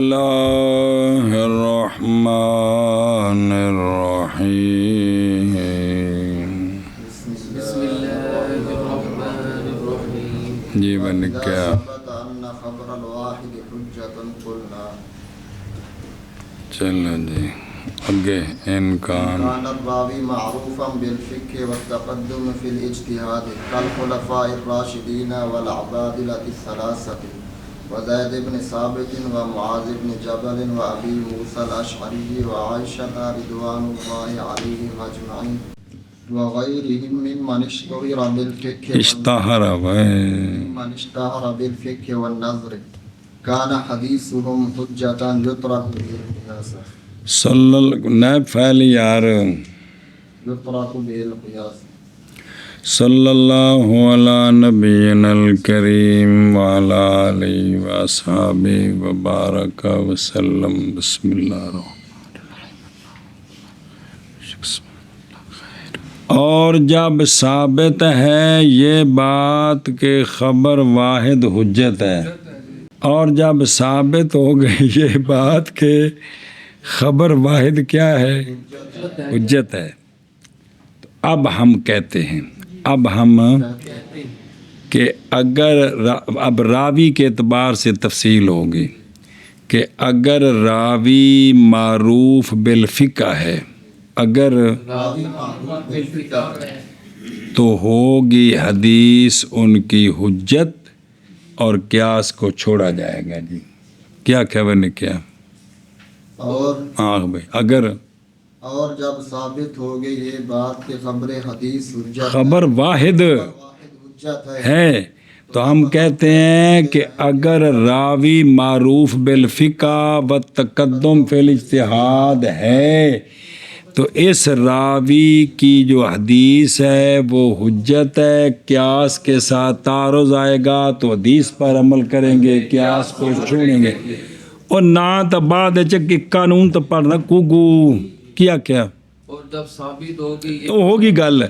اللہ الرحمن الرحیم بسم اللہ الرحمن الرحیم جی بن کیا چلو جی اگے امکان كان الراوي معروفا بالفقه والتقدم في الاجتهاد كالخلفاء الراشدين والعبادلة الثلاثة وزيد بن ثابت ومعاذ بن جبل وأبي موسى الأشعري وعائشة رضوان الله عليهم أجمعين وغيرهم ممن اشتهر بالفقه والنظر كان حديثهم حجة يترك به القياس نیب فعل یار يترك به القياس صلی اللہ علی نبینا الکریم وعلی آلہ واصحابہ وبارک وسلم بسم اللہ الرحمن الرحیم۔ اور جب ثابت ہے یہ بات کہ خبر واحد حجت ہے، اور جب ثابت ہو گئی یہ بات کہ خبر واحد کیا ہے؟ حجت ہے، تو اب ہم کہتے ہیں کہ اگر اب راوی کے اعتبار سے تفصیل ہوگی کہ اگر راوی معروف بالفقہ ہے، اگر تو ہوگی حدیث ان کی حجت اور قیاس کو چھوڑا جائے گا۔ جی کیا خبر نے کیا؟ اور بھائی اگر اور جب ثابت ہو گئی یہ بات کہ خبر حدیث حجت خبر واحد حجت ہے تو ہم کہتے ہیں کہ اگر راوی معروف بالفقہ و تقدم فی الاجتہاد ہے تو اس راوی کی جو حدیث ہے وہ حجت ہے، قیاس کے ساتھ تعارض آئے گا تو حدیث پر عمل کریں گے، قیاس کو چھوڑیں گے۔ اور نہ تو بعد کہ قانون تو پڑھنا کوگو کیا اور جب ثابت ہوگی تو ہوگی گل۔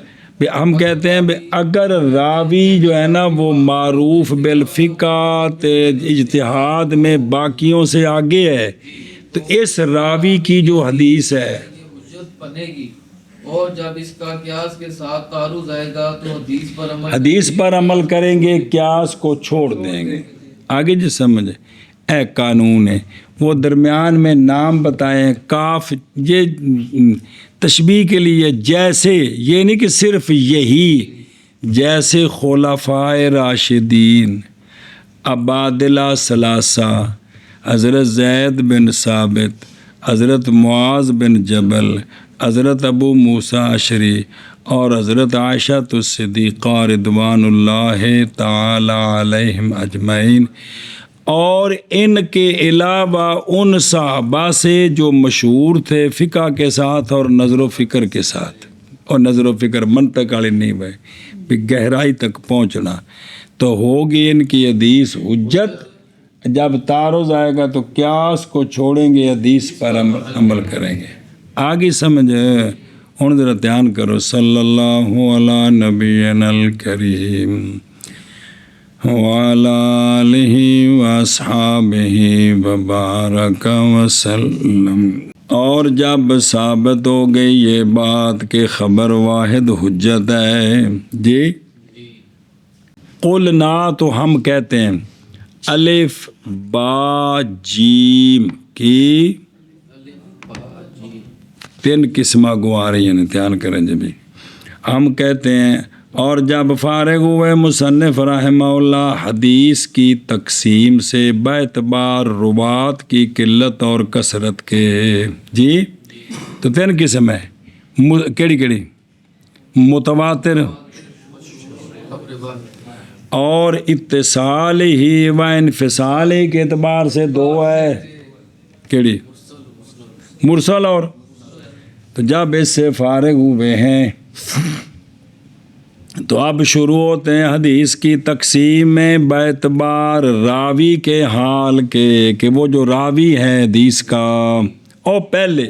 ہم کہتے ہیں اگر راوی جو ہے نا وہ معروف بالفقہ اجتہاد میں باقیوں سے آگے ہے تو اس راوی کی جو حدیث ہے حجت بنے گی، اور جب اس کا قیاس کے ساتھ تعارض آئے گا تو حدیث پر عمل کریں گے، قیاس کو چھوڑ دیں گے۔ آگے جی سمجھے اے قانون ہے وہ درمیان میں نام بتائیں، کاف یہ تشبیہ کے لیے، جیسے یہ نہیں کہ صرف یہی، جیسے خلفائے راشدین، عبادلہ ثلاثہ، حضرت زید بن ثابت، حضرت معاذ بن جبل، حضرت ابو موسیٰ اشعری اور حضرت عائشہ الصدیقہ رضوان اللہ تعالی علیہم اجمعین، اور ان کے علاوہ ان صحابہ سے جو مشہور تھے فقہ کے ساتھ اور نظر و فکر کے ساتھ، اور نظر و فکر منطق والی نہیں بھائی گہرائی تک پہنچنا، تو ہوگی ان کی حدیث حجت۔ جب تعارض آئے گا تو قیاس کو چھوڑیں گے، حدیث پر عمل کریں گے۔ آگے سمجھ ہوں ذرا دھیان کرو۔ صلی اللہ علی نبینا الکریم وعلی آلہ واصحابہ وبارک وسلم۔ اور جب ثابت ہو گئی یہ بات کہ خبر واحد حجت ہے، جی قلنا تو ہم کہتے ہیں الف با جیم کی تین قسمہ کو آ رہی ہیں، دھیان کریں جب ہم کہتے ہیں اور جب فارغ ہوئے مصنف رحمہ اللہ حدیث کی تقسیم سے باعتبار روات کی قلت اور کثرت کے، جی تو تین قسم ہے، کیڑی متواتر اور اتصال ہی و انفصال ہی کے اعتبار سے دو ہے، کیڑی مرسل اور، تو جب اس سے فارغ ہوئے ہیں تو اب شروع ہوتے ہیں حدیث کی تقسیم میں باعتبار راوی کے حال کے، کہ وہ جو راوی ہے حدیث کا اور پہلے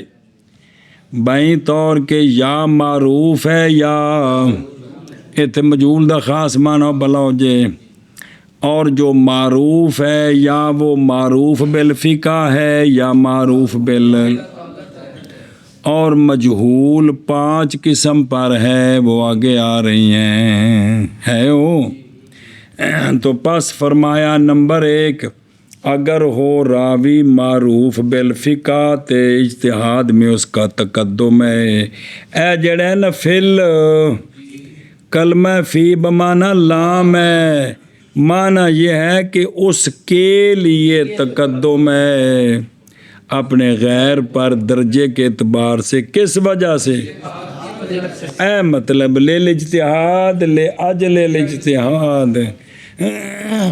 بائیں طور کے یا معروف ہے یا اتنے مجہول دا خاص معنی بلا ہو جائے، اور جو معروف ہے یا وہ معروف بالفقہ ہے یا معروف اور مجہول 5 قسم پر ہے، وہ آگے آ رہی ہیں، ہے وہ۔ تو پس فرمایا نمبر 1، اگر ہو راوی معروف بالفقہ تے اجتہاد میں اس کا تقدم ہے۔ اے جڑا ہے نا فل کلمہ فی بمانا لام ہے، معنی یہ ہے کہ اس کے لیے تقدم ہے اپنے غیر پر درجے کے اعتبار سے، کس وجہ سے؟ اے مطلب الاجتہاد لاجل الاجتہاد۔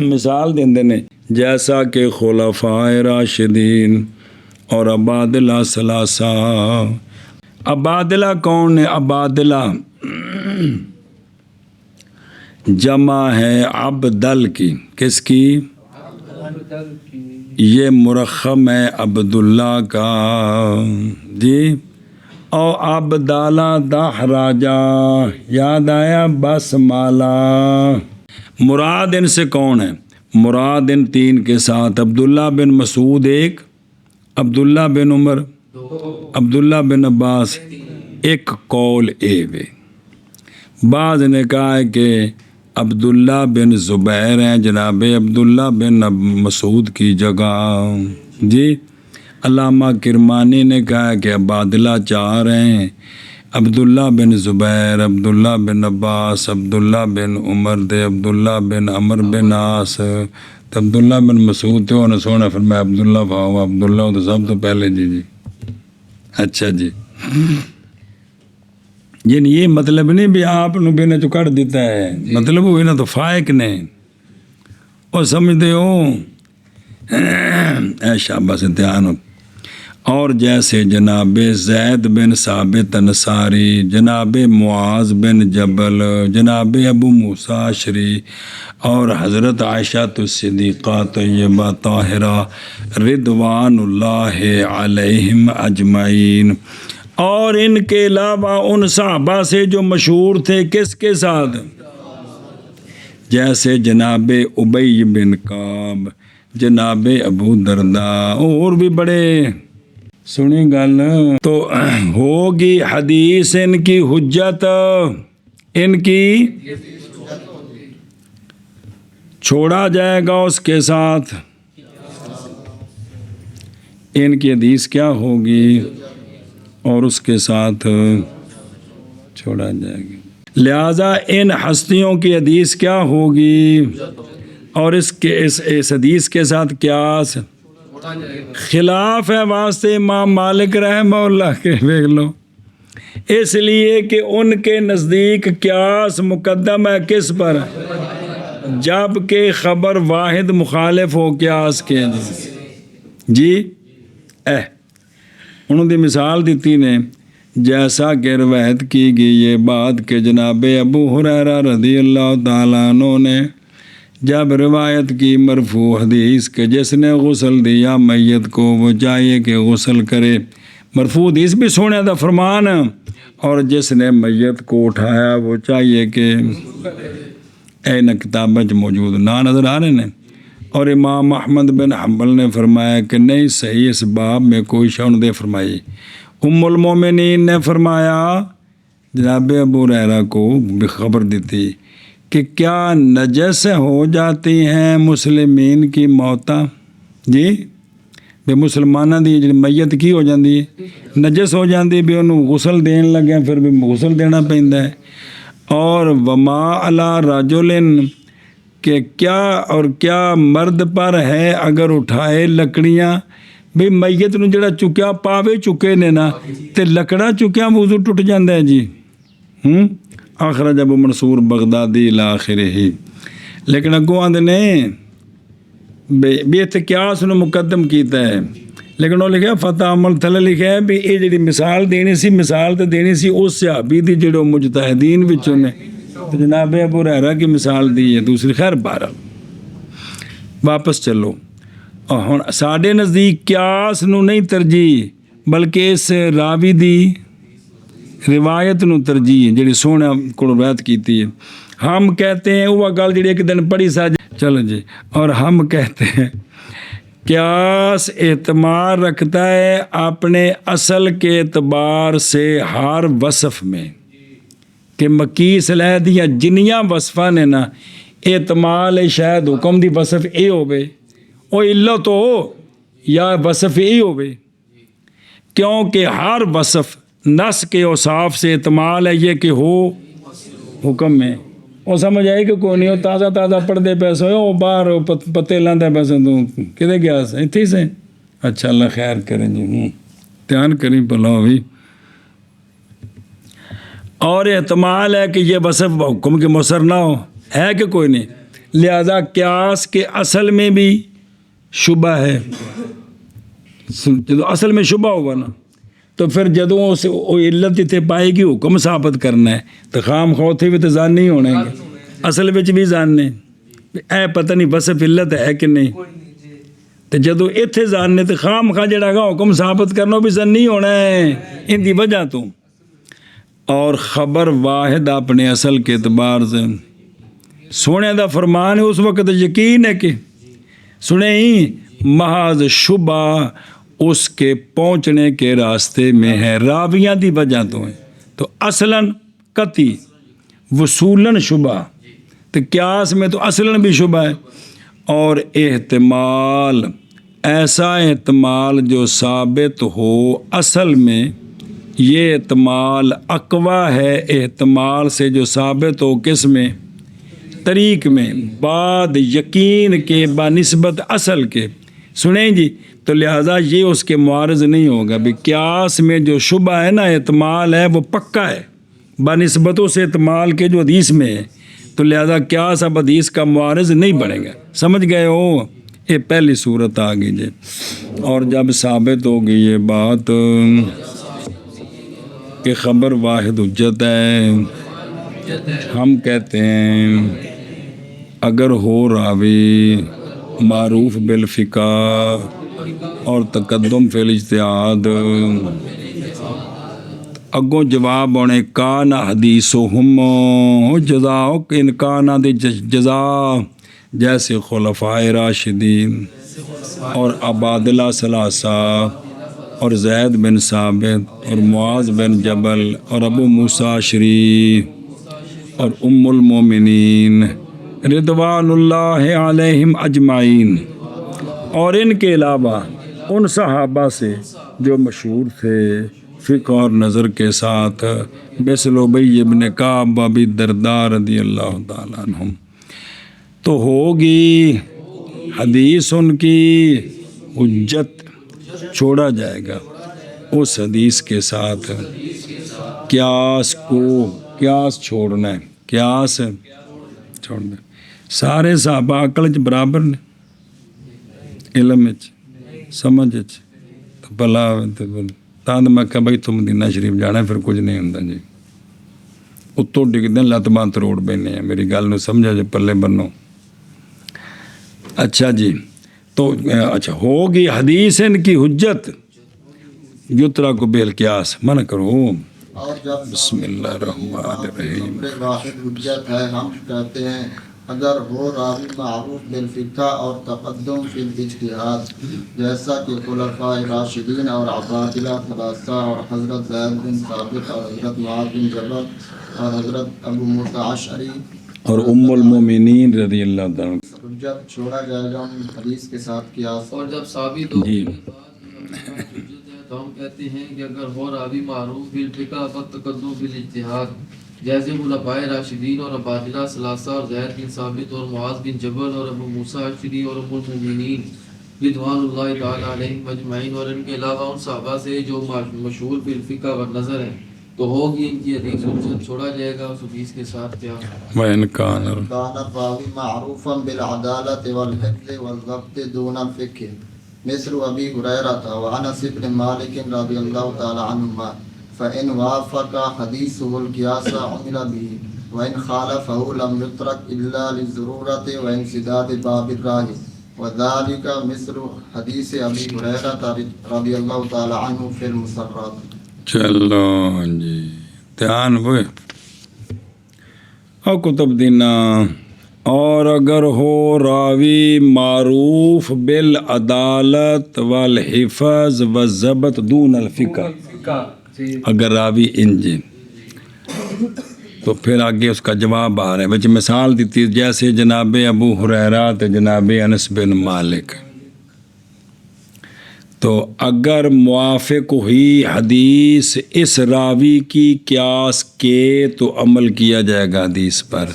مثال دیندے نے جیسا کہ خلفاء راشدین اور عبادلہ ثلاثہ۔ عبادلہ کون ہے؟ عبادلہ جمع ہے عبدل کی، کس کی؟ یہ مرخم ہے عبداللہ کا، جی۔ او عبداللہ دہراجہ، یاد آیا؟ بس مالا۔ مراد ان سے کون ہے؟ مراد ان 3 کے ساتھ عبداللہ بن مسعود 1، عبداللہ بن عمر، عبداللہ بن عباس، ایک قول اے وے۔ بعض نے کہا ہے کہ عبداللہ بن زبیر ہیں جناب عبداللہ بن مسعود کی جگہ، جی۔ علامہ کرمانی نے کہا کہ عبادلہ 4 ہیں، عبداللہ بن زبیر، عبداللہ بن عباس، عبداللہ بن عمر دے، عبداللہ بن عمر بن عاص، عبداللہ بن مسعود تے انہوں نے سونا فرمایا عبداللہ فاو عبداللہ تو سب تو پہلے، جی۔ اچھا جی، یعنی یہ مطلب نہیں بھی آپ نو بھی نے چکڑ دیتا ہے، مطلب وہ انہوں تو فائق نے اور سمجھتے ہو، اے شاباش دھیان ہو۔ اور جیسے جناب زید بن ثابت انصاری، جناب معاذ بن جبل، جناب ابو موسیٰ اشعری اور حضرت عائشہ الصدیقہ طیبہ طاہرہ رضوان اللہ علیہم اجمعین، اور ان کے علاوہ ان صحابہ سے جو مشہور تھے کس کے ساتھ؟ جیسے جناب ابی بن کعب، جناب ابو درداء، اور بھی بڑے، سنی گل تو ہوگی حدیث ان کی حجت، ان کی چھوڑا جائے گا اس کے ساتھ، ان کی حدیث کیا ہوگی اور اس کے ساتھ چھوڑا جائے گا، لہذا ان ہستیوں کی حدیث کیا ہوگی اور اس حدیث کے ساتھ قیاس خلاف ہے واسطے امام مالک رحمہ اللہ کے، دیکھ لو، اس لیے کہ ان کے نزدیک قیاس مقدم ہے کس پر؟ جب کہ خبر واحد مخالف ہو قیاس کے، جی۔ انہوں نے مثال دیتی نے جیسا کہ روایت کی گئی یہ بات کہ جناب ابو ہریرہ رضی اللہ تعالیٰ عنہ نے جب روایت کی مرفوع حدیث کہ جس نے غسل دیا میت کو وہ چاہیے کہ غسل کرے، مرفوع حدیث بھی سونے دا فرمان، اور جس نے میت کو اٹھایا وہ چاہیے کہ این کتاب موجود نہ نظر آ رہے ہیں۔ اور امام احمد بن حنبل نے فرمایا کہ نہیں صحیح اس باب میں کوئی شان دے فرمائی۔ ام المومنین نے فرمایا جناب ابو ہریرہ کو خبر دیتی کہ کیا نجس ہو جاتی ہیں مسلمین کی موتاں، جی، بے مسلمانہ دی جی میت کی ہو جاندی ہے، نجس ہو جاندی بھی انہوں غسل دین لگے، پھر بھی غسل دینا پہندا ہے۔ اور وما علی رجلن، کہ کیا مرد پر ہے اگر اٹھائے لکڑیاں، بھی میت نو جڑا چکیا پاوے چکے نے نا تے لکڑا چکیا وضو ٹوٹ جاندہ ہے، جی۔ اخرج ابو منصور بغدادی الاخرہ ہی، لیکن اگوں آندے نے بھی قیاس نو مقدم کیتا ہے، لیکن وہ لکھا فتح عمل تھلے لکھا ہے بھی یہ جڑی مثال دینی سی، مثال تو دینی سی اس صحابی دی جڑو مجتہدین وچوں نے، تو جناب ابو ہریرہ کی مثال دی ہے دوسری، خیر بہرحال واپس چلو۔ اور ہن ساڈے نزدیک قیاس نو نہیں ترجیح بلکہ اس راوی دی روایت نو ترجیح جڑی سونے کو روایت کیتی ہے۔ ہم کہتے ہیں وہ گل جڑی ایک دن پڑھی سا چلو جی. اور ہم کہتے ہیں قیاس اعتبار رکھتا ہے اپنے اصل کے اعتبار سے ہر وصف میں کہ مقیس لے دیا جنیاں وصفاں نے نا اعتمال شاید حکم دی وصف اے ہوے او علت ہو یا وصف اے ہوے کیونکہ ہر وصف نس کے اوصاف سے اعتمال ہے یہ کہ ہو حکم میں. وہ سمجھ آئی کہ کوئی نہیں ہو تازہ تازہ پڑھتے پیسے ہو باہر پتے لاندہ پیسے تو کدے گیا سے اتھی سے. اچھا اللہ خیر کریں جی دھیان کریں بھلا بھی. اور احتمال ہے کہ یہ وصف حکم کے مؤثر نہ ہو ہے کہ کوئی نہیں. لہذا قیاس کے اصل میں بھی شبہ ہے. جدو اصل میں شبہ ہوگا نا تو پھر جدوں اس علت اتنے پائے گی حکم ثابت کرنا ہے تو خام خوتے بھی تو جان نہیں ہونے گے اصل وچ بھی جاننے اے پتہ نہیں وصف علت ہے کہ نہیں تو جدو اتنے جاننے تو خام خواہ جڑا گا حکم ثابت کرنا بھی زن نہیں ہونا ہے ان دی وجہ تو. اور خبر واحد اپنے اصل کے اعتبار سے سونے دا فرمان ہے اس وقت یقین ہے کہ سنے ہی محض شبہ اس کے پہنچنے کے راستے میں ہے راویاں دی وجہ تو ہے تو اصلاً قطعی وصولاً شبہ تو قیاس میں تو اصلاً بھی شبہ ہے. اور احتمال ایسا احتمال جو ثابت ہو اصل میں یہ احتمال اقویٰ ہے احتمال سے جو ثابت ہو کس میں طریق میں بعد یقین کے بنسبت اصل کے. سنیں جی تو لہٰذا یہ اس کے معارض نہیں ہوگا بھی قیاس میں جو شبہ ہے نا احتمال ہے وہ پکا ہے بنسبت اس احتمال کے جو حدیث میں ہے تو لہٰذا قیاس اب حدیث کا معارض نہیں بنے گا. سمجھ گئے ہو یہ پہلی صورت آ گئی جی. اور جب ثابت ہوگی یہ بات کہ خبر واحد حجت ہے ہم کہتے ہیں اگر ہو راوی معروف بالفقہ اور تقدم فی الاجتہاد اگوں جواب ہونے کان حدیثہم جزاء ان کانا دی جزا جیسے خلفائے راشدین اور عبادلہ ثلاثہ اور زید بن ثابت اور معاذ بن جبل اور ابو موسیٰ اشعری اور ام المومنین رضوان اللہ علیہم اجمعین اور ان کے علاوہ ان صحابہ سے جو مشہور تھے فقہ اور نظر کے ساتھ مثل ابی ابن کعب ابی الدرداء رضی اللہ تعالیٰ عنہم تو ہوگی حدیث ان کی حجت چھوڑا جائے گا اس حدیث کے ساتھ قیاس چھوڑنا ہے قیاس چھوڑنا ہے. سارے صحابہ عقل چ برابر نے علم سمجھ تو بلا تاند میں کہ بھائی تم مدینہ شریف جانا ہے پھر کچھ نہیں ہوتا جی اتوں ڈگتے لت بانت روڑ پینے ہیں میری گل سمجھا جی پلے بنو. اچھا جی تو اچھا ہوگی حدیث ان کی حجت یترا کو بالقیاس من کرو. اور جب بسم اللہ الرحمن الرحیم واحد حجت ہے ہم کہتے ہیں اگر ہو راوی معروف بالفقہ اور تقدم فی الاجتہاد جیسا کہ خلفائے راشدین اور عبادلہ ثلاثہ اور حضرت زید بن ثابت اور حضرت معاذ بن جبل اور حضرت ابو موسیٰ اشعری اور ام المومنین رضی اللہ تعالیٰ. حجت چھوڑا جائے گا ان حدیث کے ساتھ قیاس. اور جب ثابت ہو جی تو ہم کہتے ہیں کہ اگر ہو راوی معروف بالفقہ والتقدم بالاجتہاد جیسے خلفائے راشدین اور عبادلہ ثلاثہ اور زید بن ثابت اور معاذ بن جبل اور ابو موسیٰ اشعری اور ام المومنین رضوان اللہ تعالی علیہم اجمعین اور ان کے علاوہ ان صحابہ سے جو مشہور بالفقہ والنظر ہیں تو ہوگی ان کی حدیث حجت چھوڑا جائے گا اس حدیث کے ساتھ کیا وَإِنْ كَانَ كان الراوي معروفا بالعدالة والحفظ والضبط دون الفقه مثل أبي هريرة وأنس بن مالك رضي الله تعالى عنهما فإن وافق حديثه القياس عمل به وإن خالفه لم يترك إلا للضرورة وانسداد باب الراهي وذلك مثل حديث أبي هريرة رضي الله تعالى عنه في المسرات. چلو جی دھیان ہوئے اور کتب دینا اور اگر ہو راوی معروف بالعدالت والحفظ والضبط دون الفقہ، اگر راوی انج تو پھر آگے اس کا جواب آ رہا ہے. بچ مثال دیتی جیسے جناب ابو ہریرہ تے جناب انس بن مالک. تو اگر موافق ہوئی حدیث اس راوی کی قیاس کے تو عمل کیا جائے گا حدیث پر،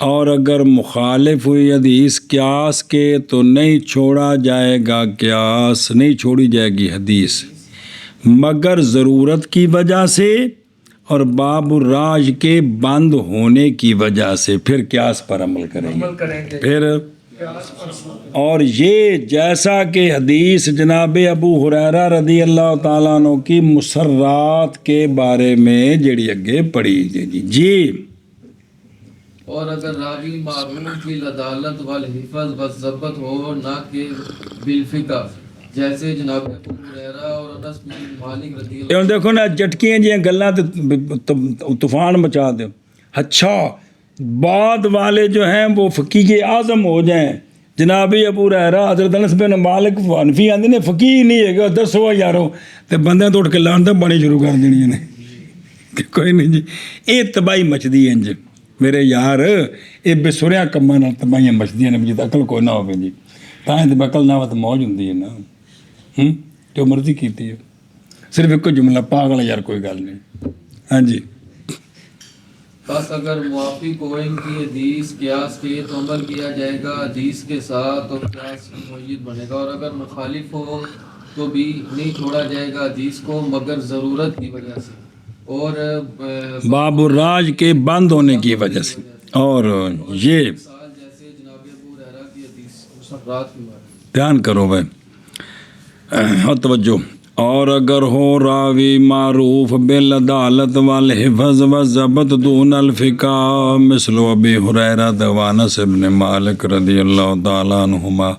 اور اگر مخالف ہوئی حدیث قیاس کے تو نہیں چھوڑا جائے گا قیاس، نہیں چھوڑی جائے گی حدیث مگر ضرورت کی وجہ سے اور باب الراج کے بند ہونے کی وجہ سے، پھر قیاس پر عمل کریں گے. پھر اور یہ جیسا کہ حدیث جناب ابو ہریرہ رضی اللہ تعالیٰ عنہ کی مسرات کے بارے میں جڑی اگے پڑھی جی. اور اگر راوی معروف بالعدالت والحفظ والضبط ہو نہ کہ بالفقہ، جیسے جناب ابو ہریرہ اور انس بن مالک رضی اللہ. یہ دیکھو نا جٹکیاں جی گلاں طوفان مچا دو. اچھا بعد والے جو ہیں وہ فقیہ اعظم ہو جائیں، جناب ابو ہریرہ حضرت انس بن مالک حنفی آندے نے فقیہ نہیں ہے گا، دسو یارو تے بندے تو اٹھ کے لانتا بڑی شروع کر دینی نے کہ کوئی نہیں جی. یہ تباہی مچدی ہے جی میرے یار، یہ بے سریا کماں نال تباہیاں مچدیاں نے جی. عقل کوئی نہ ہوے جی، تاں تے عقل نہ ہو تو موج ہوندی ہے نا. جو مرضی کیتی ہے، صرف ایک جملہ پاگل یار کوئی گل نہیں. ہاں جی. بس اگر موافق ہو ان کی حدیث قیاس کے تو عمل کیا جائے گا حدیث کے ساتھ اور قیاس کی معید بنے گا، اور اگر مخالف ہو تو بھی نہیں چھوڑا جائے گا حدیث کو مگر ضرورت کی وجہ سے اور باب الراج کے بند ہونے کی وجہ سے. اور یہ مثال جیسے جناب ابو ہریرہ کی حدیث مسرات کی بات. دھیان کرو بھائی اور توجہ. اور اگر ہو راوی معروف بالعدالت والحفظ والضبط دون الفقہ مثل ابی ہریرہ وانس بن مالک رضی اللہ تعالیٰ عنہما.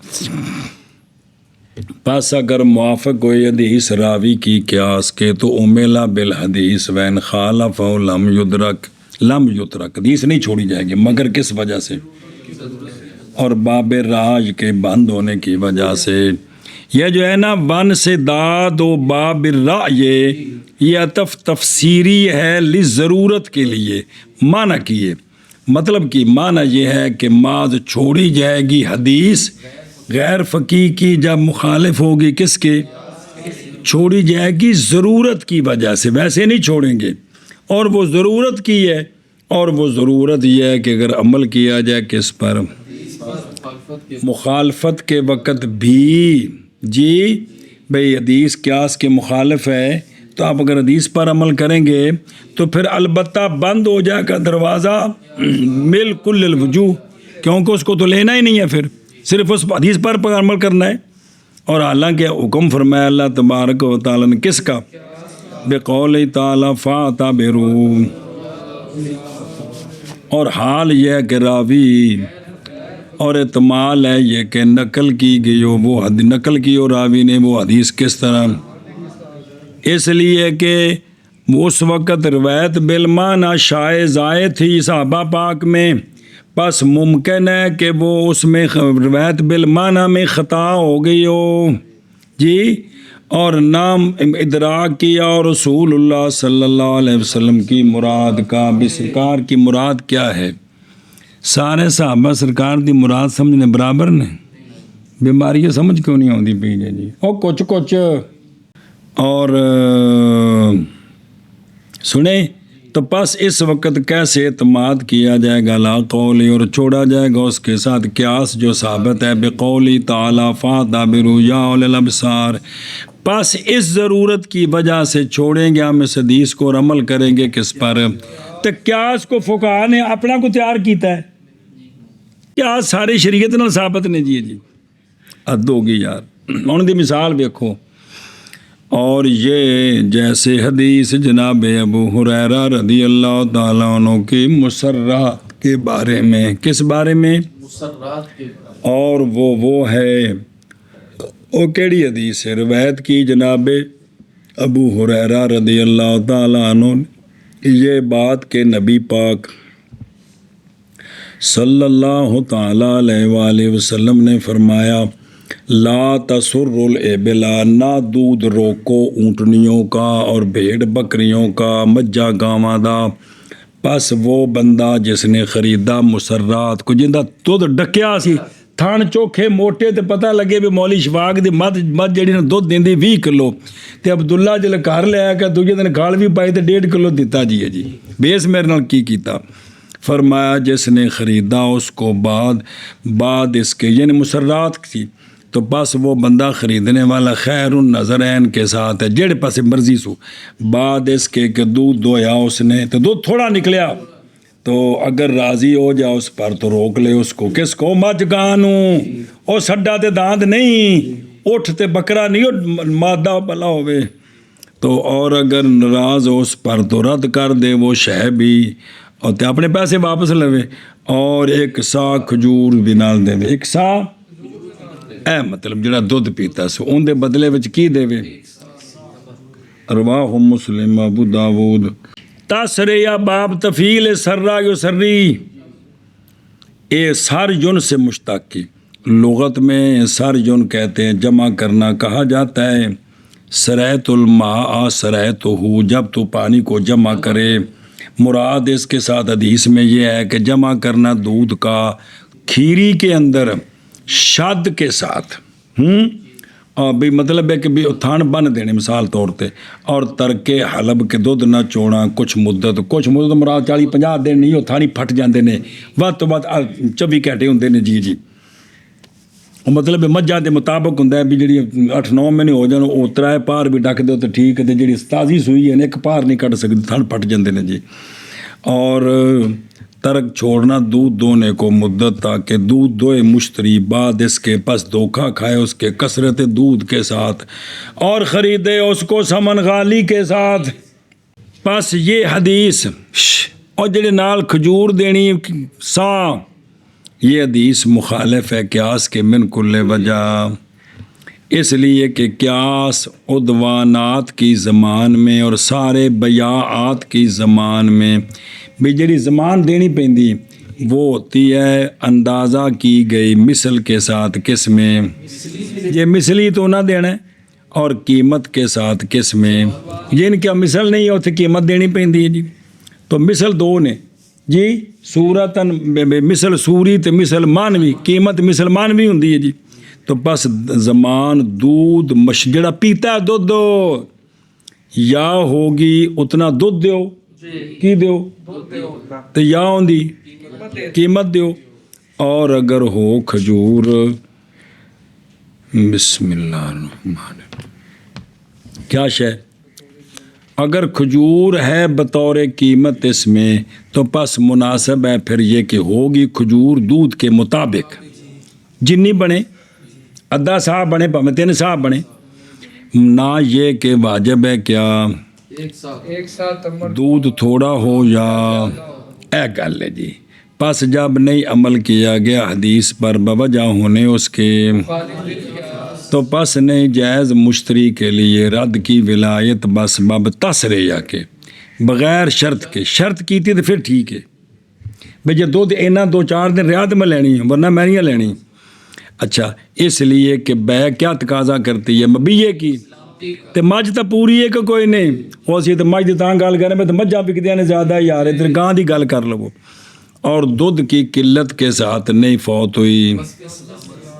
پس اگر موافق ہوئی حدیث راوی کی قیاس کے تو امیلا بالحدیث وین خالف لم یترک، حدیث نہیں چھوڑی جائے گی مگر کس وجہ سے، اور باب راج کے بند ہونے کی وجہ سے. یہ جو ہے نا ون سے داد و باب الرأی، یہ عطف تفسیری ہے لضرورت کے لیے. معنی کیے مطلب کی معنی یہ ہے کہ ماذ چھوڑی جائے گی حدیث غیر فقیہ کی جب مخالف ہوگی کس کے، چھوڑی جائے گی ضرورت کی وجہ سے، ویسے نہیں چھوڑیں گے. اور وہ ضرورت کی ہے، اور وہ ضرورت یہ ہے کہ اگر عمل کیا جائے کس پر، مخالفت کے وقت بھی. جی بھئی حدیث قیاس کے مخالف ہے تو آپ اگر حدیث پر عمل کریں گے تو پھر البتہ بند ہو جائے گا دروازہ مل کل الوجوہ، کیونکہ اس کو تو لینا ہی نہیں ہے، پھر صرف اس حدیث پر عمل کرنا ہے. اور حالانکہ حکم فرمایا اللہ تبارک و تعالیٰ نے کس کا، بقول تعالیٰ فاعتبروا. اور حال یہ ہے کہ راوی اور احتمال ہے یہ کہ نقل کی گئی ہو وہ نقل کی ہو راوی نے وہ حدیث کس طرح، اس لیے کہ اس وقت روایت بالمعنی شائع ضائع تھی صحابہ پاک میں، بس ممکن ہے کہ وہ اس میں روایت بالمعنی میں خطا ہو گئی ہو جی، اور نام ادراک کیا. اور رسول اللہ صلی اللہ علیہ وسلم کی مراد کا بھی سرکار کی مراد کیا ہے، سارے صحابہ سرکار دی مراد سمجھنے برابر نے، بیماریاں سمجھ کیوں نہیں آتی پی جی او کچھ. اور سنیں تو پس اس وقت کیسے اعتماد کیا جائے گا لا قولی، اور چھوڑا جائے گا اس کے ساتھ قیاس جو ثابت ہے بقولی تعالیٰ فاعتبروا یا اولی الابصار. پس اس ضرورت کی وجہ سے چھوڑیں گے ہم اس حدیث کو اور عمل کریں گے کس پر، تو قیاس کو فقہا نے اپنا کو تیار کیتا ہے، قیاس ساری شریعت نال ثابت نے جی. حد ہوگی یار. ان دی مثال دیکھو. اور یہ جیسے حدیث جناب ابو ہریرہ رضی اللہ تعالیٰ عنہ کی مسرات کے بارے میں، کس بارے میں، مسرات کے. اور وہ ہے وہ کیڑی حدیث ہے، روایت کی جناب ابو ہریرہ رضی اللہ تعالیٰ عنہ یہ بات کہ نبی پاک صلی اللہ تعالیٰ علیہ وآلہ وسلم نے فرمایا لا تسر الابل، نہ دودھ روکو اونٹنیوں کا اور بھیڑ بکریوں کا، مجھا گاواں دا، پس وہ بندہ جس نے خریدا مسرات کو جندہ دودھ ڈکیا سی، تھان چوکھے موٹے تے پتہ لگے بھی مولی شفاق دی مد جڑی نے دودھ دیندی 20 کلو تے عبداللہ جل گھر لے آیا کہ دوجے دن کھال بھی پائی تے 1.5 کلو دیتا جی ہے جی، بیس میرے نال کی کیتا؟ فرمایا جس نے خریدا اس کو بعد اس کے یعنی مسرات تھی تو بس وہ بندہ خریدنے والا خیر النظرین کے ساتھ ہے، جڑے پاسے مرضی سو، بعد اس کے کہ دودھ دویا اس نے تو دودھ تھوڑا نکلیا تو اگر راضی ہو جا اس پر تو روک لے اس کو، کس کو؟ مجھ گانوں، او سڈا تے داند نہیں، اٹھ تے بکرا نہیں مادہ بلا ہوئے تو، اور اگر ناراض ہو اس پر تو رد کر دے وہ شے بھی اور تے اپنے پیسے واپس لوے، اور 1 سا کھجور بھی نال دے، 1 سا اے مطلب جڑا دودھ پیتا سو ان دے بدلے وچ کی دے وے؟ رواہ مسلم ابو داود۔ تسرے یا باب تفیل سرا یسری، اے سر یون سے مشتق، لغت میں سر یون کہتے ہیں، جمع کرنا کہا جاتا ہے، سریت الماء سریتہ، جب تو پانی کو جمع کرے، مراد اس کے ساتھ حدیث میں یہ ہے کہ جمع کرنا دودھ کا کھیری کے اندر شد کے ساتھ، اور بھی مطلب ہے کہ بھی تھان بن دینے مثال طور پہ، اور ترک حلب کے دودھ نہ چونا کچھ مدت مراد 40-50 دن نہیں، وہ تھانی پھٹ جاندے نے، ود تو ود 24 گھنٹے ہوندے نے جی جی، مطلب مجھا دے مطابق ہوندا ہے بھی جڑی 8-9 مہینے ہو جان او 3 پار بھی ڈک دو تو ٹھیک ہے، جڑی تازی سوئی ہے 1 پار نہیں کٹ سکتی، تھن پھٹ جاندے نے جی۔ اور ترک چھوڑنا دودھ دونے کو مدت، تاکہ دودھ دوئے مشتری بعد اس کے پس دھوکہ کھائے اس کے کثرت دودھ کے ساتھ اور خریدے اس کو ثمن غالی کے ساتھ۔ پس یہ حدیث اور جڑے نال کھجور دینی سا، یہ حدیث مخالف ہے قیاس کے من کل وجہ، اس لیے کہ قیاس عدوانات کی زمان میں اور سارے بیعات کی زمان میں بھی جڑی زمان دینی پیندی وہ ہوتی ہے اندازہ کی گئی مثل کے ساتھ، کس میں؟ یہ مثلی تو نہ دینا ہے، اور قیمت کے ساتھ کس میں؟ جن کیا مثل نہیں ہے اتنے قیمت دینی پیندی ہے جی، تو مثل 2 نے جی، صورتاً مثل سوری تے مثل مانوی، قیمت مثل مانوی ہوندی ہے جی، تو بس زمان دودھ جڑا پیتا ہے دودھ دو یا ہوگی اتنا دودھ دیو کی دیو تو یا ہوندی قیمت دیو، اور اگر ہو کھجور بسم اللہ الرحمن الرحیم کیا شے، اگر کھجور ہے بطور قیمت اس میں تو پس مناسب ہے پھر یہ کہ ہوگی کھجور دودھ کے مطابق، جنی بنے 1/2 سا بنے پاویں 3 سا بنے، نہ یہ کہ واجب ہے کیا 1 سا دودھ تھوڑا ہو یا اے گل ہے جی۔ پس جب نہیں عمل کیا گیا حدیث پر بوجہ ہونے اس کے، تو پس نہیں جائز مشتری کے لیے رد کی ولایت بس باب تسریہ کے، بغیر شرط کے، شرط کی تھی تو پھر ٹھیک ہے بھئی جب دودھ اینا 2-4 دن ریاض میں لینی ہے ورنہ میں نہیں لینی۔ اچھا، اس لیے کہ بے کیا تقاضا کرتی ہے مبیے کی، تے مجھ تا پوری ہے کہ کوئی نہیں، وہ سی تو مجھ دی تاں گل کرنے میں تو مجھاں بکدیاں نے زیادہ یار ہے، گاں دی گل کر لو، اور دودھ کی قلت کے ساتھ نہیں فوت ہوئی،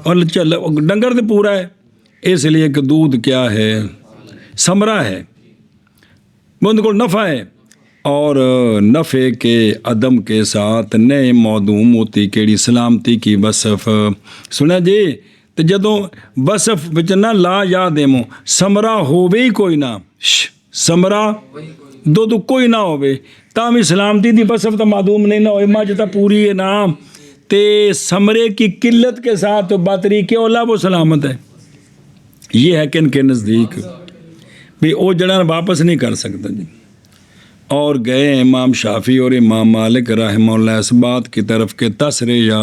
اور چل ڈنگر تو پورا ہے، اس لیے کہ دودھ کیا ہے ثمرہ ہے، ان کو نفع ہے، اور نفع کے عدم کے ساتھ نئے معدوم ہوتی کیڑی سلامتی کی وصف سنا جی، تو جدوں وصف وچ نہ لا یا دیمو ثمرہ ہووے ہی کوئی نہ، ثمرہ دودھ کوئی نہ ہووے تاں بھی سلامتی دی وصف تو معدوم نہیں نہ ہوئے، مجھ تا پوری ہے نام تے ثمرے کی قلت کے ساتھ باتری کے اولا وہ سلامت ہے۔ یہ ہے کہ ان کے نزدیک بھی او جڑا واپس نہیں کر سکتا جی، اور گئے امام شافعی اور امام مالک رحمہ اللہ اس بات کی طرف کہ تسریہ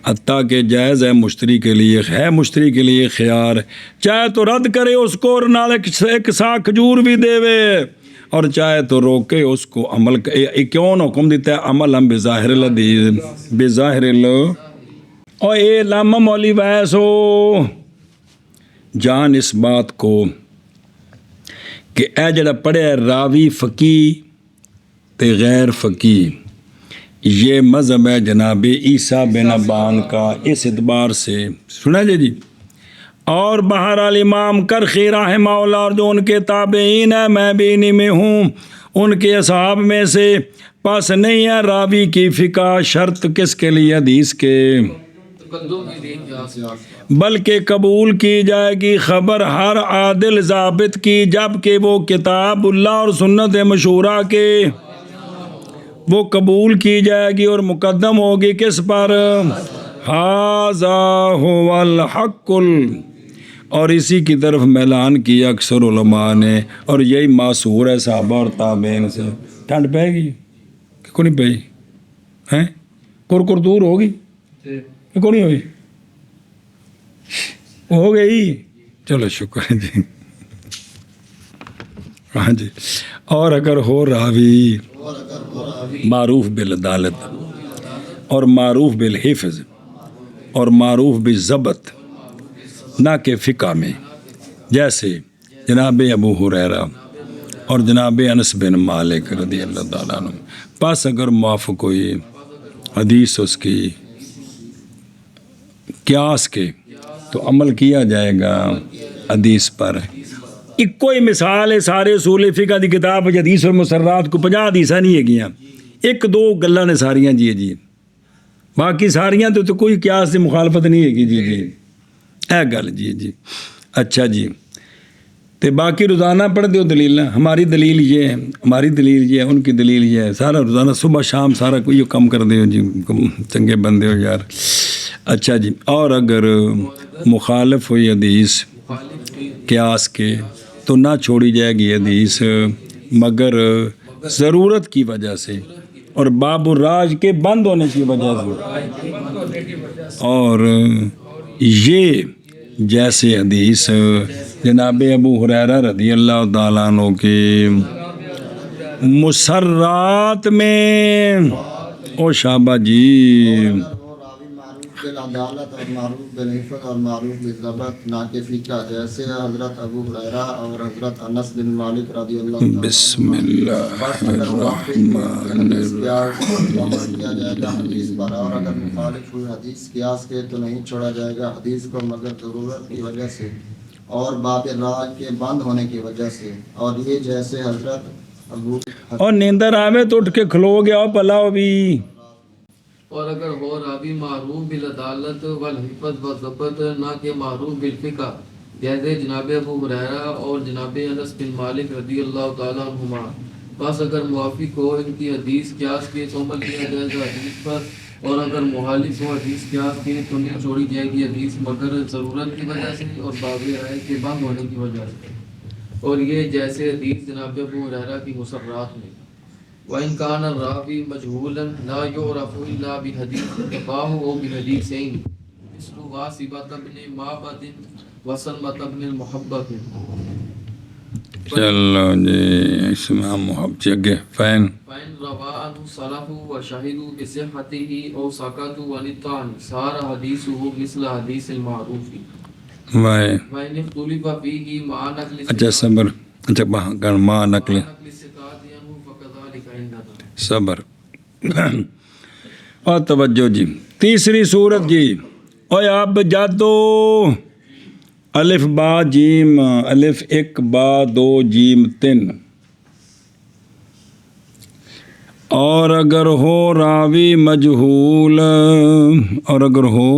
حتیٰ کہ جائز ہے مشتری کے لیے، ہے مشتری کے لیے خیار، چاہے تو رد کرے اس کو اور نال 1 سا کھجور بھی دے وے، اور چاہے تو روکے اس کو عمل کیوں حکم دیتا ہے عمل ہم بظاہر الحدیث بظاہر اور اے علامہ مولی ویس ہو جان اس بات کو کہ اے جڑا پڑھے راوی فقی تے غیر فقی یہ مذہب ہے جناب عیسیٰ بن ابان کا اس اعتبار سے سنا جی اور بہرحال امام کرخی رحمہ اللہ اور جو ان کے تابعین ہیں میں بھی انہی میں ہوں ان کے اصحاب میں سے پاس نہیں ہے راوی کی فقہ شرط کس کے لیے حدیث کے تقدم کے لیے قیاس بلکہ قبول کی جائے گی خبر ہر عادل ضابط کی جب کہ وہ کتاب اللہ اور سنت مشہورہ کے وہ قبول کی جائے گی اور مقدم ہوگی کس پر ھذا ھو الحق اور اسی کی طرف میلان کیا اکثر علماء نے اور یہی معصور ہے صحابہ اور تابعین سے ٹھنڈ پہ گی کہ کو نہیں پئی ہیں کرکر دور ہوگی کہ کو نہیں ہوئی ہو گئی چلو شکر ہے جی ہاں جی اور اگر ہو راوی معروف بالعدالت اور معروف بالحفظ اور معروف بالضبط نہ کہ فقہ میں جیسے جناب ابو ہریرہ اور جناب انس بن مالک رضی اللہ تعالیٰ عنہ پس اگر موافق ہوئی حدیث اس کی قیاس کے تو عمل کیا جائے گا حدیث پر ایک کوئی مثال ہے سارے اصول فقہ دی کتاب حدیث اور مسرات کو 50 حدیثاں نہیں ہے گیاں ایک دو گلاں نے ساریاں جی باقی ساریاں تو کوئی قیاس سے مخالفت نہیں ہے گی جی اے گل جی اچھا جی تے باقی روزانہ پڑھ دیو دلیل ہماری دلیل یہ ہے ہماری دلیل یہ ہے ان کی دلیل یہ ہے سارا روزانہ صبح شام سارا کوئی کم کر دیو جی چنگے بندے ہو یار اچھا جی اور اگر مخالف ہوئی حدیث قیاس کے تو نہ چھوڑی جائے گی حدیث مگر ضرورت کی وجہ سے اور باب الراج کے بند ہونے کی وجہ سے اور یہ جیسے حدیث جناب ابو ہریرہ رضی اللہ تعالیٰ عنہ کے مسرات میں او شابہ جی بالعدالت اور معروف بالحفظ اور معروف بالضبط نہ کہ فقہ جیسے حضرت ابو ہریرہ اور حضرت انس بن مالک رضی اللہ عنہ بسم اللہ الرحمن کیا جائے گا حدیث پر اور اگر مخالف ہوئی حدیث قیاس کے تو نہیں چھوڑا جائے گا حدیث کو مگر ضرورت کی وجہ سے اور باب راج کے بند ہونے کی وجہ سے اور یہ جیسے حضرت ابو اور نیندر آوے تو اٹھ کے کھلو گیا پلاؤ بھی اور اگر ہو راوی معروف بالعدالت والحفظ والضبط نہ کہ معروف بالفقہ جیسے جناب ابو ہریرہ اور جناب انس بن مالک رضی اللہ تعالیٰ عنہما بس اگر موافق ہو ان کی حدیث قیاس کے تو عمل کیا جائے گا حدیث پر اور اگر مخالف ہو حدیث قیاس کے تو نہیں چھوڑی جائے گی حدیث مگر ضرورت کی وجہ سے اور باب رائے کے بند ہونے کی وجہ سے اور یہ جیسے حدیث جناب ابو ہریرہ کی مسرات میں وَإِنْ كَانَ الرَّاوِي مَجْهُولًا لَا يُعْرَفُ إِلَّا بِحَدِيثٍ كَفَاهُ أَوْ بِحَدِيثَيْنِ مِثْلُ وَاسِبَةَ بْنِ مَعْبَدٍ وَسَلْمَةَ بْنِ الْمُحَبَّبِ چلو جی اس میں محبت اگے فین فَإِنْ رَوَى عَنْهُ السَّلَفُ وَشَهِدُوا بِصِحَّتِهِ أَوْ سَكَتُوا عَنِ الطَّعْنِ صَارَ حَدِيثُهُ مِثْلَ حَدِيثِ الْمَعْرُوفِ وائے وَإِنِ اخْتُلِفَ فِيهِ مَعَ نَقْلِ اچھا صبر اچھا ماں نقل الثقات عنه فكذلك عندنا صبر اور توجہ جی تیسری صورت جی اوے اب جادو الف با جیم الف ایک با دو جیم 3 اور اگر ہو راوی مجہول اور اگر ہو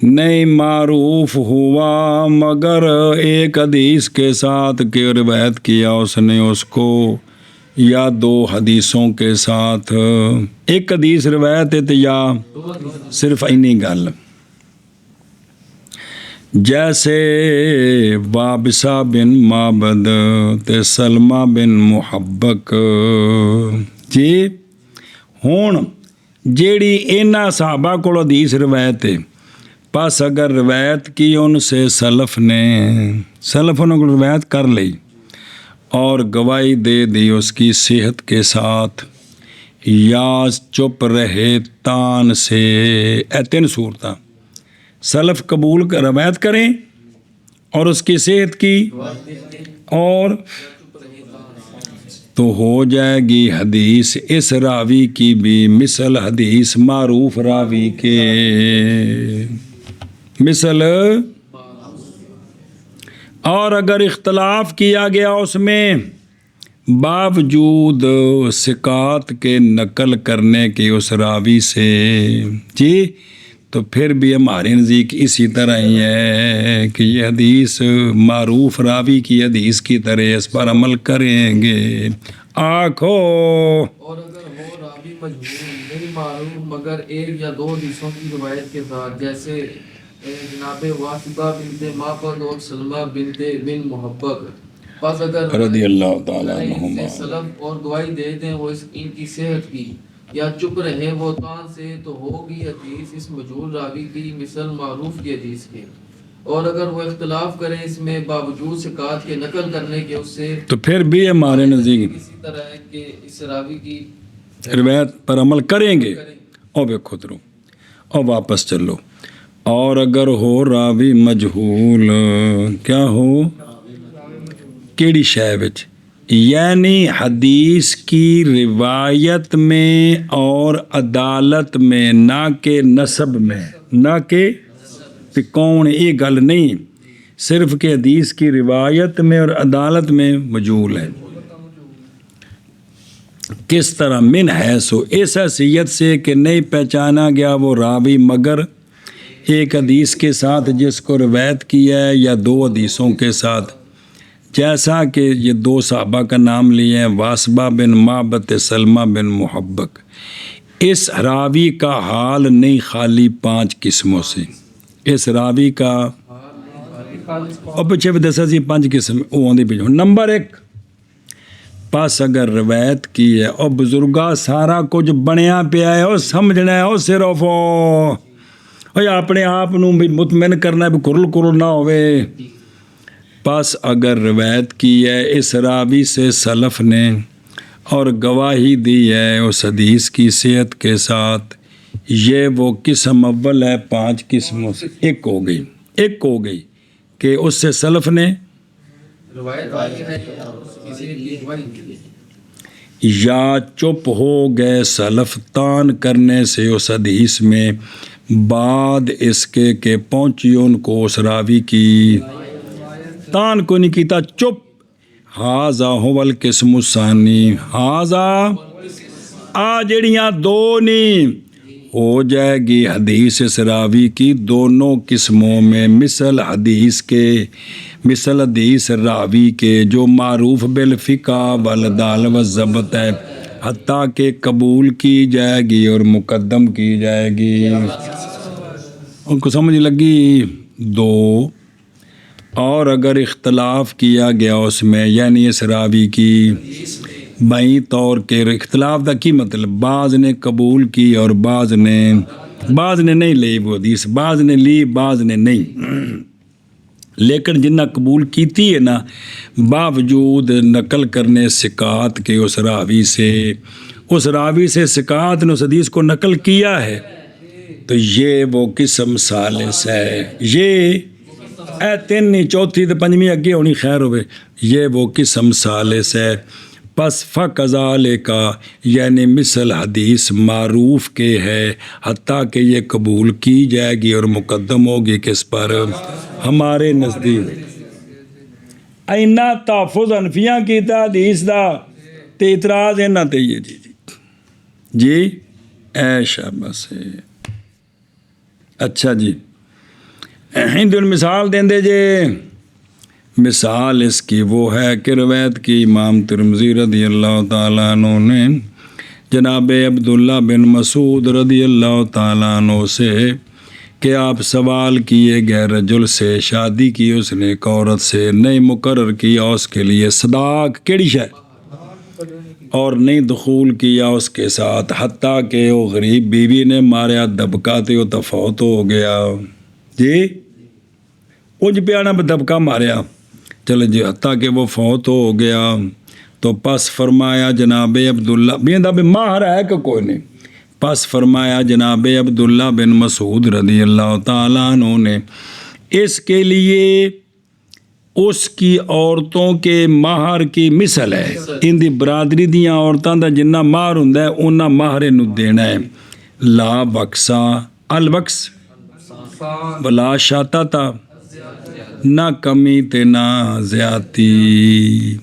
نہیں معروف ہوا مگر ایک حدیث کے ساتھ کہ روایت کیا اس نے اس کو یا 2 حدیثوں کے ساتھ ایک حدیث روایت ہے یا صرف اینی گل جیسے وابسہ بن معبد تے سلمہ بن محبک جی ہون جیڑی اینا صحابہ کو حدیث روایت ہے پس اگر روایت کی ان سے سلف نے کو روایت کر لی اور گواہی دے دی اس کی صحت کے ساتھ، یا چپ رہے تان سے۔ اے 3 صورتاں، سلف قبول کا روایت کریں اور اس کی صحت کی، اور تو ہو جائے گی حدیث اس راوی کی بھی مثل حدیث معروف راوی کے، مثل۔ اور اگر اختلاف کیا گیا اس میں باوجود ثقات کے نقل کرنے کے اس راوی سے، جی، تو پھر بھی ہمارے نزدیک اسی طرح ہی ہے کہ یہ حدیث معروف راوی کی حدیث کی طرح اس پر عمل کریں گے۔ آنکھو اور اگر ہو راوی مجہول نہیں معروف مگر 1 یا 2 حدیثوں کی روایت کے ساتھ، جیسے جناب واسطہ بنت معبد اور سلمہ بنت بن محبب، پس اگر رضی اللہ تعالیٰ ان عنہما سے سلف اور گواہی دے دیں وہ ان کی صحت کی، یا چپ رہے وہ تان سے، تو ہوگی حدیث اس مجہول راوی کی مثل معروف کی حدیث کے۔ اور اگر وہ اختلاف کریں اس میں باوجود ثقات کے نقل کرنے کے، اس سے تو پھر بھی ہمارے نزدیک اسی طرح ہے کہ اس راوی کی روایت پر عمل کریں گے۔ اور بے خود رو اور واپس چلو۔ اور اگر ہو راوی مجہول، کیا ہو، کیڑی شے وچ، یعنی حدیث کی روایت میں اور عدالت میں، نہ کہ نسب میں، نہ کہ کون، یہ گل نہیں، صرف کہ حدیث کی روایت میں اور عدالت میں مجہول ہے۔ کس طرح؟ من حیث، اس حیثیت سے کہ نہیں پہچانا گیا وہ راوی مگر ایک حدیث کے ساتھ جس کو روایت کیا ہے، یا 2 حدیثوں کے ساتھ، جیسا کہ یہ 2 صحابہ کا نام لیے ہیں، واسبہ بن معبد، سلمہ بن محبک۔ اس راوی کا حال نہیں خالی 5 قسموں سے، اس راوی کا، اور پیچھے بھی دسا سی 5 قسم، وہ آدھی پیچھے۔ نمبر 1، پس اگر روایت کی ہے اور بزرگا سارا کچھ بنیا پیا ہے، اور سمجھنا ہے، اور صرف اپنے آپ نو بھی مطمئن کرنا ہے بھی کرل نہ ہوئے۔ پس اگر روایت کی ہے اس راوی سے سلف نے اور گواہی دی ہے اس حدیث کی صحت کے ساتھ، یہ وہ قسم اول ہے 5 قسموں سے۔ ایک ہو گئی کہ اس سے سلف نے روایت آئی ہے کسی کی گواہی دی ہے، یا چپ ہو گئے سلف تان کرنے سے اس حدیث میں، بعد اس کے کہ پہنچی ان کو اس راوی کی، تان کو نہیں کیتا، چپ۔ ہاذا هو القسم الثانی، ہاذا جڑیاں 2 نہیں، ہو جائے گی حدیث اس راوی کی دونوں قسموں میں، مثل حدیث کے، مثل حدیث راوی کے جو معروف بالفقہ والعدال والضبط ہے، حتیٰ کہ قبول کی جائے گی اور مقدم کی جائے گی۔ ان کو سمجھ لگی؟ 2، اور اگر اختلاف کیا گیا اس میں، یعنی اس راوی کی بائیں طور کے، اختلاف دا کی مطلب، بعض نے قبول کی اور بعض نے نہیں لی وہ حدیث، بعض نے لی بعض نے نہیں، لیکن جنہ قبول کیتی ہے نا، باوجود نقل کرنے ثقات کے اس راوی سے ثقات نے اس حدیث کو نقل کیا ہے، تو یہ وہ قسم ثالث ہے۔ یہ 3 نہیں، 4تھی تو 5ویں اگے ہونی، خیر ہوئے، یہ وہ قسم ثالث ہے۔ پس فَكَذَلِكَ، یعنی مثل حدیث معروف کے ہے، حتیٰ کہ یہ قبول کی جائے گی اور مقدم ہوگی کس پر؟ ہمارے نزدیک۔ اینا تحفظ حنفیاں کیتا حدیث دا، تے اعتراض اینا تے یہ جی اے شاباش۔ اچھا جی، ہندو مثال دیں دے جے، مثال اس کی وہ ہے کہ روایت کی امام ترمذی رضی اللہ تعالیٰ عنہ نے جناب عبداللہ بن مسعود رضی اللہ تعالیٰ عنہ سے کہ آپ سوال کیے گئے رجل سے، شادی کی اس نے ایک عورت سے، نہیں مقرر کیا اس کے لیے صداق، کیڑی شے، اور نہیں دخول کیا اس کے ساتھ، حتیٰ کہ وہ غریب بیوی نے ماریا دبکا تے وہ تفوت ہو گیا، جی انج پیانا دبکا ماریا، چلو جی حتیٰ کہ وہ فوت ہو گیا تو پس فرمایا جناب عبداللہ بیندہ بھی ماہر ہے کہ کوئی نہیں، پس فرمایا جناب عبداللہ بن مسعود رضی اللہ تعالیٰ عنہ نے اس کے لیے اس کی عورتوں کے مہر کی مثل ہے، ان دی برادری دیاں عورتاں دا جنہ مہر ہوندا ہے انہاں مہر اینوں دینا ہے، لا بکسا البکس بلا شاتا تا، نہ کمی تے نہ زیادتی،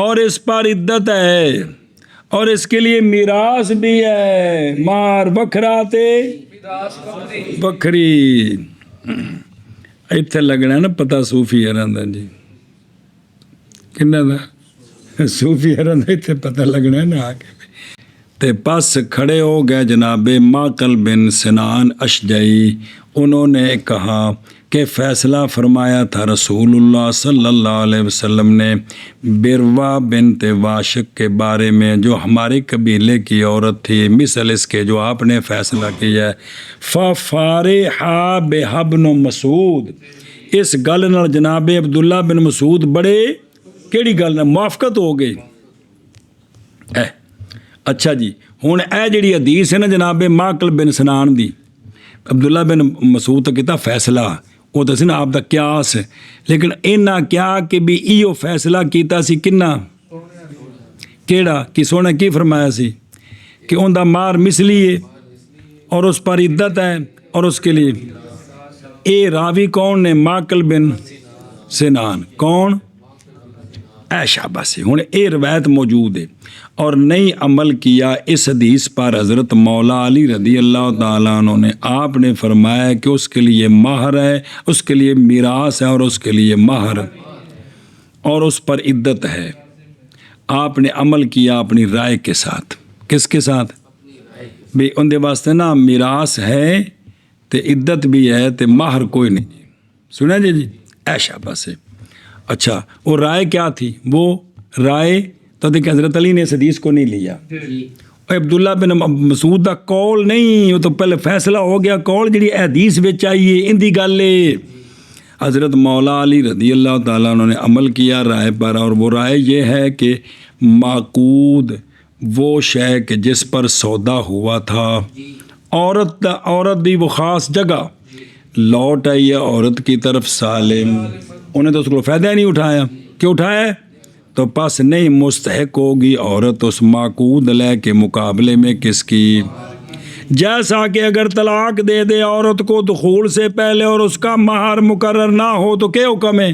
اور اس پر عدت ہے اور اس کے لیے میراث بھی ہے، مار بکھرا تے بکھری۔ ایتھے لگنا ہے نا پتہ صوفی ہرن دا جی کنہ دا صوفی ہرن دا ایتھے پتہ لگنا ہے نا آگے تے پس کھڑے ہو گئے جناب معقل بن سنان اشجعی، انہوں نے کہا کہ فیصلہ فرمایا تھا رسول اللہ صلی اللہ علیہ وسلم نے بروا بنت واشق کے بارے میں جو ہمارے قبیلے کی عورت تھی، مثل اس کے جو آپ نے فیصلہ کیا ہے، ففارحا بن مسعود، اس گل نال جناب عبداللہ بن مسعود بڑے کیڑی گل نال موافقت ہو گئی۔ اچھا جی ہن اے جڑی حدیث ہے نا جناب معقل بن سنان دی، عبداللہ بن مسعود تو کیتا فیصلہ، وہ تو سی نا آپ دا قیاس ہے، لیکن انہاں کیا کہ بھی ایو فیصلہ کیتا سی کنہ کیڑا کہ سونے کی فرمایا سی کہ ان دا مار مثلی ہے اور اس پر عدت ہے اور اس کے لیے اے راوی کون نے؟ معقل بن سنان، کون؟ اے شاباش، ہن اے روایت موجود ہے اور نہیں عمل کیا اس حدیث پر حضرت مولا علی رضی اللہ تعالیٰ عنہ نے، آپ نے فرمایا کہ اس کے لیے مہر ہے، اس کے لیے میراث ہے اور اس کے لیے مہر اور اس پر عدت ہے۔ آپ نے عمل کیا اپنی رائے کے ساتھ، کس کے ساتھ؟ بھی ان دے واسطے نا میراث ہے تے عدت بھی ہے تے مہر کوئی نہیں، سنا جی اے شاباش ہے۔ اچھا وہ رائے کیا تھی؟ وہ رائے تو دیکھ حضرت علی نے اس حدیث کو نہیں لیا، عبداللہ بن مسعود دا قول نہیں، وہ تو پہلے فیصلہ ہو گیا، قول جڑی حدیث وچ آئی ہے ان دی گل ہے۔ حضرت مولا علی رضی اللہ تعالیٰ انہوں نے عمل کیا رائے پر، اور وہ رائے یہ ہے کہ معقود وہ شے کہ جس پر سودا ہوا تھا، عورت دی وہ خاص جگہ لوٹ آئی ہے عورت کی طرف سالم، انہیں تو اس کو فائدہ نہیں اٹھایا، کیوں اٹھایا ہے؟ تو پس نہیں مستحق ہوگی عورت اس معقود لے کے مقابلے میں کس کی؟ جیسا کہ اگر طلاق دے دے عورت کو دخول سے پہلے اور اس کا مہر مقرر نہ ہو تو کیا حکم ہے؟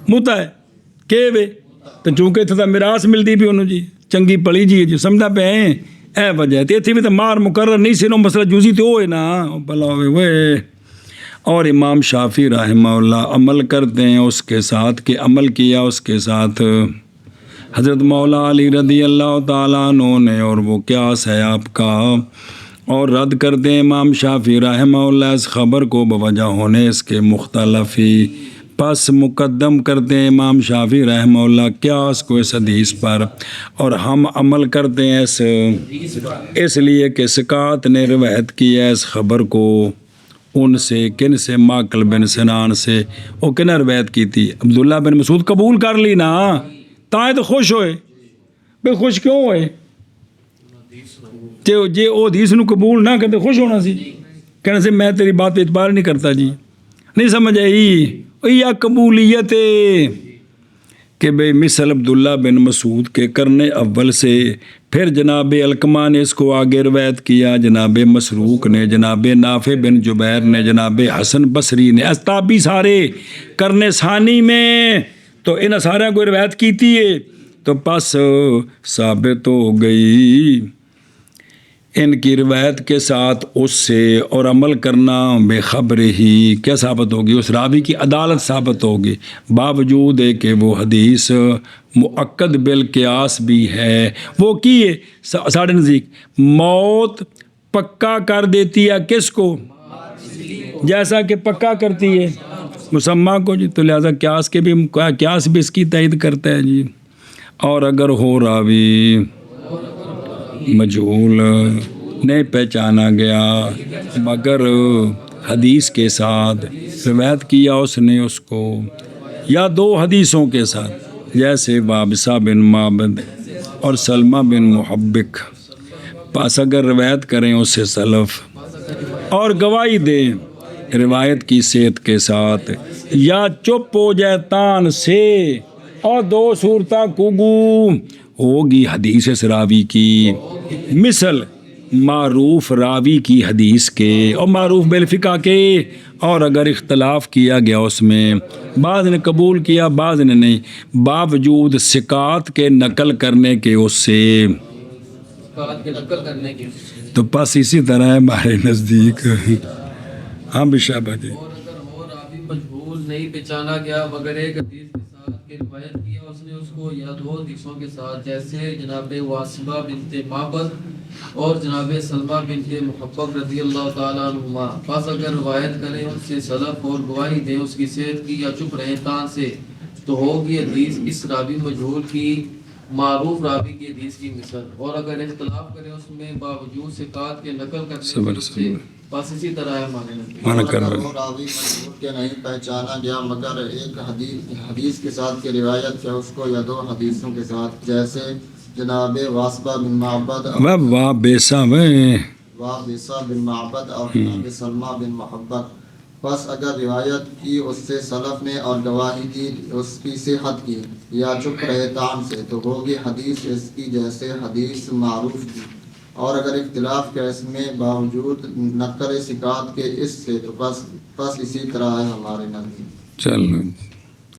متا ہے کہ وے تو چونکہ اتنا میراث ملتی بھی انہوں جی چنگی پلی جی سمجھا پہ ہیں اے وجہ تے اتنے بھی تو مہر مقرر نہیں سی، مسئلہ جوزی تو ہوئے نا بلا ہوئے وہ۔ اور امام شافعی رحمہ اللہ عمل کرتے ہیں اس کے ساتھ کہ عمل کیا اس کے ساتھ حضرت مولا علی رضی اللہ تعالیٰ عنہ نے، اور وہ قیاس ہے آپ کا، اور رد کرتے ہیں امام شافعی رحمہ اللہ اس خبر کو بوجہ ہونے اس کے مختلفی، پس مقدم کرتے ہیں امام شافعی رحمہ اللہ قیاس کو اس حدیث پر، اور ہم عمل کرتے ہیں اس لیے کہ سکات نے روایت کی ہے اس خبر کو ان سے، کن سے؟ معقل بن سنان سے۔ وہ کن روایت کی تھی؟ عبداللہ بن مسعود قبول کر لی نا، تائیں تو خوش ہوئے، بے خوش کیوں ہوئے؟ جی او حدیث نو قبول نہ کرتے خوش ہونا سی، کہنا سے میں تیری بات پہ اعتبار نہیں کرتا جی، نہیں سمجھ آئی؟ یا قبولیت کہ بے مثل عبداللہ بن مسعود کے کرنے اول سے، پھر جناب علقمہ نے اس کو آگے روایت کیا، جناب مسروق نے، جناب نافع بن جبیر نے، جناب حسن بصری نے، استابی سارے کرنے ثانی میں، تو انہیں سارے کو روایت کیتی ہے، تو پس ثابت ہو گئی ان کی روایت کے ساتھ اس سے، اور عمل کرنا بے خبر ہی کیا ثابت ہوگی؟ اس راوی کی عدالت ثابت ہوگی، باوجود ہے کہ وہ حدیث مؤکد بالقیاس بھی ہے۔ وہ کی ہے ساڑھے نزدیک موت پکا کر دیتی ہے کس کو؟ جیسا کہ پکا کرتی ہے مسمہ کو جی، تو لہذا قیاس کے بھی قیاس بھی اس کی تائید کرتا ہے جی۔ اور اگر ہو راوی مجہول نہیں پہچانا گیا مگر حدیث کے ساتھ روایت کیا اس نے اس کو، یا دو حدیثوں کے ساتھ، جیسے وابسہ بن معبد اور سلمہ بن محبک، پس اگر روایت کریں اس سے سلف اور گواہی دیں روایت کی صحت کے ساتھ، یا چپ ہو جائے تان سے، اور دو صورتہ کگو ہوگی حدیث اس راوی کی مثل معروف راوی کی حدیث کے اور معروف بالفقہ کے، اور اگر اختلاف کیا گیا اس میں، بعض نے قبول کیا بعض نے نہیں، باوجود ثقات کے نقل کرنے کے اس سے، بات کے نقل کرنے کی، تو پس اسی طرح ہے ہمارے نزدیک۔ ہاں بشابہ جی۔ اور اگر ہو راوی مجہول نہیں پہچانا گیا مگر ایک حدیث کے ساتھ کہ روایت کیا اس نے اس کو یا دو حدیثوں کے ساتھ، جیسے جناب واسبہ بنت معبد اور جناب سلمہ بنت محبب رضی اللہ تعالیٰ عنہما، پس اگر روایت کریں ان سے سلف اور گواہی دیں اس کی صحت کی، یا چپ رہیں تان سے، تو ہوگی حدیث اس راوی مجہول کی معروف راوی کی حدیث کی مثل، اور اگر اختلاف کریں اس میں باوجود ثقات کے نقل کرنے سے، بس اسی طرح ہے مانا کر اگر وہ راوی مجہول کے نہیں پہچانا گیا مگر ایک حدیث کے ساتھ کی روایت ہے اس کو یا دو حدیثوں کے ساتھ، جیسے جناب واسبہ بن معبد واہ بیسا میں وابسہ بن معبد اور جناب سلمہ بن محبت، بس اگر روایت کی اس سے سلف نے اور گواہی دی اس کی صحت کی، یا چپ رہے تان سے، تو ہوگی حدیث اس کی جیسے حدیث معروف کی، اور اگر اختلاف کے اس میں باوجود نقل ثقات کے اس سے، تو بس اسی طرح ہے ہمارے نزدیک۔ چلو